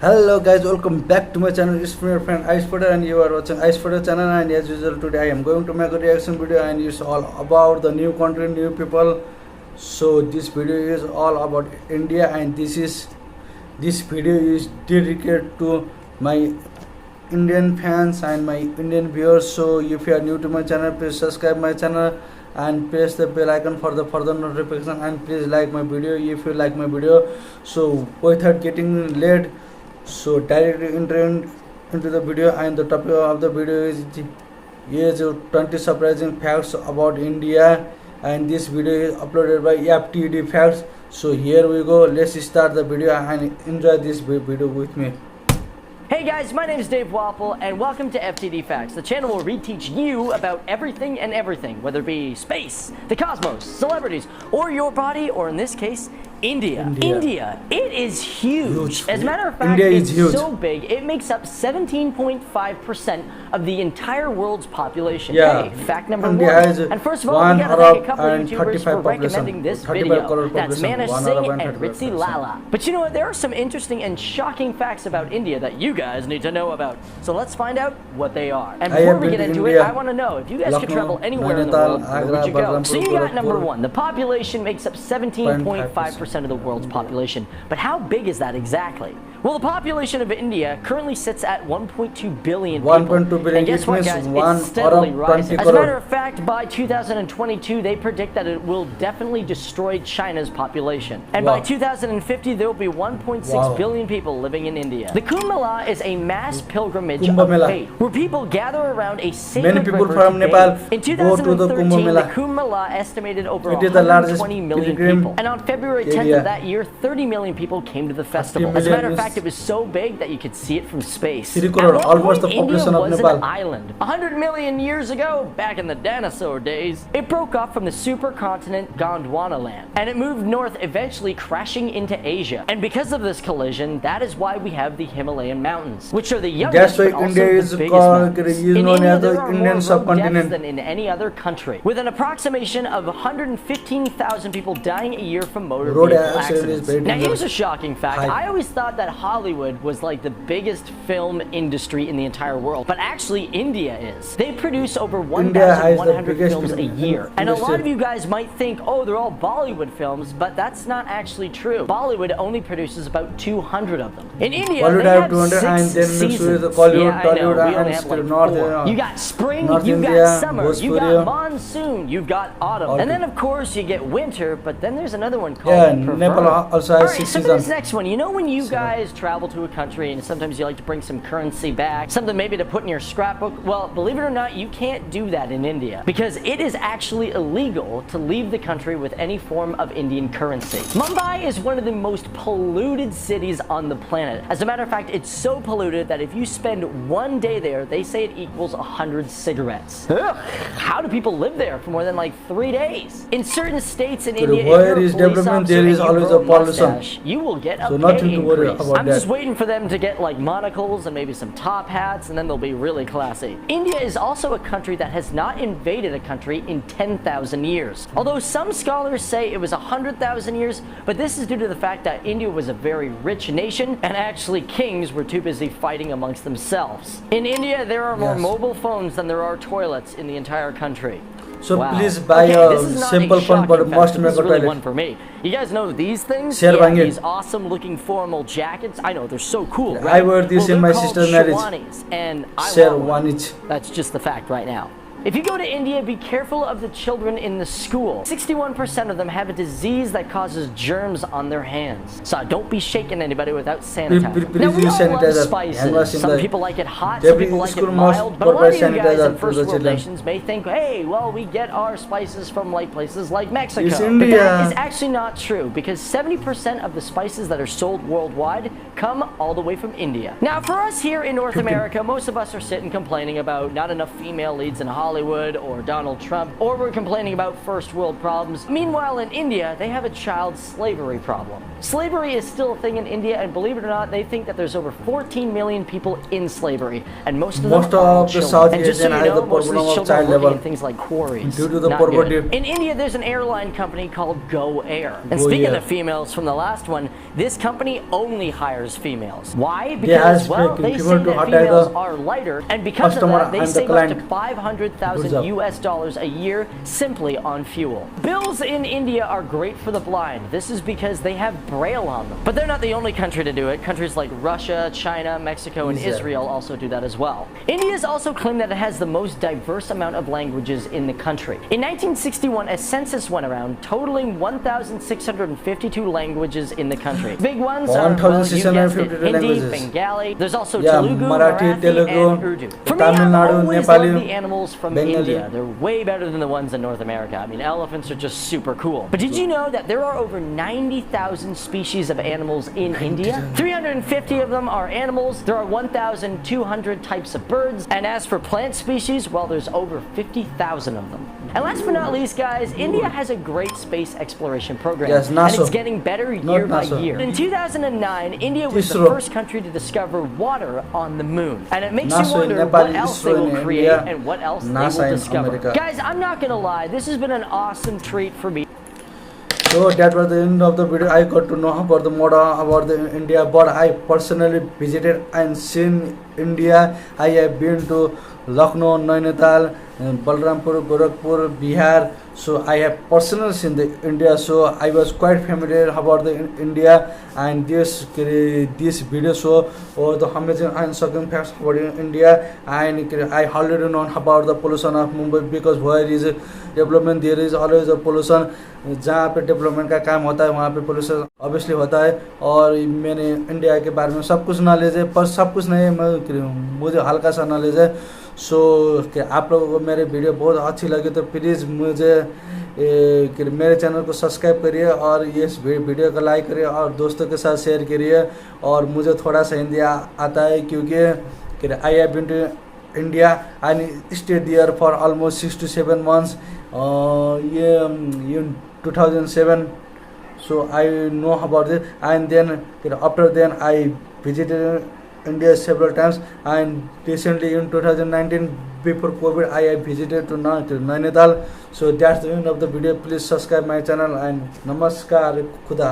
Hello guys, welcome back to my channel. It's my friend Ice Potter and you are watching Ice Potter channel, and as usual today I am going to make a reaction video and it's all about the new country, new people. So this video is all about India, and this video is dedicated to my Indian fans and my Indian viewers. So if you are new to my channel, please subscribe my channel and press the bell icon for the further notification, and please like my video if you like my video. So without getting late, so directly into the video, and the topic of the video is 20 surprising facts about India, and this video is uploaded by FTD Facts. So here we go, let's start the video and enjoy this video with me. Hey guys, my name is Dave Waffle and welcome to FTD Facts, the channel where we teach you about everything and everything, whether it be space, the cosmos, celebrities, or your body, or in this case, India. It is huge. As a matter of fact, it's so big, it makes up 17.5% of the entire world's population. Yeah. Hey, fact number one. And first of all, we gotta thank a couple of YouTubers for recommending this video. That's Mana Singh and Ritzi Lala. But you know what, there are some interesting and shocking facts about India that you guys need to know about. So let's find out what they are. And before we get into it, I want to know, if you guys could travel anywhere in the world, where would you go? So you got number one. The population makes up 17.5% of the world's population. But how big is that exactly? Well, the population of India currently sits at 1.2 billion people. 1.2 billion. And guess what, guys? It's steadily rising. As a matter of fact, by 2022, they predict that it will definitely destroy China's population. And by 2050, there will be 1.6 billion people living in India. The Kumbh Mela is a mass pilgrimage of faith, where people gather around a sacred river from Nepal. In 2013, the Kumbh Mela estimated over 120 million people. And on February 10th of that year, 30 million people came to the festival. As a matter of fact, it was so big that you could see it from space. Almost the population of Nepal. An island. 100 million years ago, back in the dinosaur days, it broke off from the supercontinent Gondwana land, and it moved north, eventually crashing into Asia. And because of this collision, that is why we have the Himalayan mountains, which are the youngest but also the biggest mountains. In India, there are more road deaths than in any other country, with an approximation of 115,000 people dying a year from motor vehicle accidents. Now here's a shocking fact. I always thought that Hollywood was like the biggest film industry in the entire world, but actually India is. They produce over 1,100 films a year. And a lot of you guys might think, oh, they're all Bollywood films, but that's not actually true. Bollywood only produces about 200 of them. In India, they have 6 seasons. Yeah, I know, we only have like 4. You got spring, you got summer, you got monsoon, you've got autumn. And then of course you get winter, but then there's another one called Nepal also has 6 seasons. So this next one, you know when you guys travel to a country and sometimes you like to bring some currency back, something maybe to put in your scrapbook? Well, believe it or not, you can't do that in India, because it is actually illegal to leave the country with any form of Indian currency. Mumbai is one of the most polluted cities on the planet. As a matter of fact, it's so polluted that if you spend one day there, they say it equals 100 cigarettes. Ugh. How do people live there for more than like 3 days? In certain states in India, if you're a police officer and you grow a mustache, you will get a pay increase. I'm just waiting for them to get like monocles and maybe some top hats, and then they'll be really classy. India is also a country that has not invaded a country in 10,000 years. Although some scholars say it was 100,000 years, but this is due to the fact that India was a very rich nation, and actually kings were too busy fighting amongst themselves. In India, there are more mobile phones than there are toilets in the entire country. So please buy a simple phone, but must make a toilet. One for me. You guys know these things? Yeah, these awesome looking formal jackets. I know, they're so cool, right? I wear this in my sister's marriage. And I want one. That's just the fact right now. If you go to India, be careful of the children in the school. 61% of them have a disease that causes germs on their hands. So don't be shaking anybody without sanitizer. Now we all love spices. Some people like it hot, some people like it mild. But a lot of you guys in first world nations may think, hey, well, we get our spices from like places like Mexico. But that is actually not true, because 70% of the spices that are sold worldwide come all the way from India. Now for us here in North America, most of us are sitting complaining about not enough female leads in Hollywood or Donald Trump, or we're complaining about first world problems. Meanwhile, in India, they have a child slavery problem. Slavery is still a thing in India, and believe it or not, they think that there's over 14 million people in slavery, and most of them are children. And just so you know, most of these children are working in things like quarries. Due to the poverty. In India, there's an airline company called Go Air. And speaking of females from the last one, this company only hires females. Why? Because, well, they say that females are lighter, and because of that, they save up to $500,000 US a year simply on fuel. Bills in India are great for the blind. This is because they have Braille on them. But they're not the only country to do it. Countries like Russia, China, Mexico, and Israel also do that as well. India's also claimed that it has the most diverse amount of languages in the country. In 1961, a census went around, totaling 1,652 languages in the country. Big ones are, well, you guessed it, Hindi, Bengali. There's also Telugu, Marathi, Telugu, and Urdu. For me, I've always loved the animals from India. They're way better than the ones in North America. I mean, elephants are just super cool. But did you know that there are over 90,000 species of animals in India? 350 of them are animals. There are 1,200 types of birds. And as for plant species, well, there's over 50,000 of them. And last but not least, guys, India has a great space exploration program. Yes, and it's getting better year by year. In 2009, India was the first country to discover water on the moon. And it makes you wonder what else they will create and what else they will discover. Guys, I'm not gonna lie, this has been an awesome treat for me. So that was the end of the video. I got to know about the model, about the India, but I personally visited and seen India. I have been to Lucknow, Nainital, Balrampur, Gorakhpur, Bihar. So I have personally seen the India. So I was quite familiar about the India, and this video show or the amazing and shocking facts about India. And I already know about the pollution of Mumbai, because where is development there is always a pollution. जहाँ पे development का काम होता है वहाँ पे pollution obviously होता है. और मैंने इंडिया के बारे में सब कुछ नॉलेज है, पर सब कुछ नहीं है, मुझे हल्का सा नॉलेज है. सो कि आप लोगों को मेरे वीडियो बहुत अच्छी लगी तो प्लीज़ मुझे मेरे चैनल को सब्सक्राइब करिए और इस वीडियो को लाइक करिए और दोस्तों के साथ शेयर करिए. और मुझे थोड़ा सा हिंदी आता है क्योंकि I have been to India and stayed there for almost 6 to 7 months in 2007. So I know about it, and then after then I visited India several times, and recently in 2019 before COVID I visited to Nainital. So that's the end of the video. Please subscribe my channel and namaskar, khuda.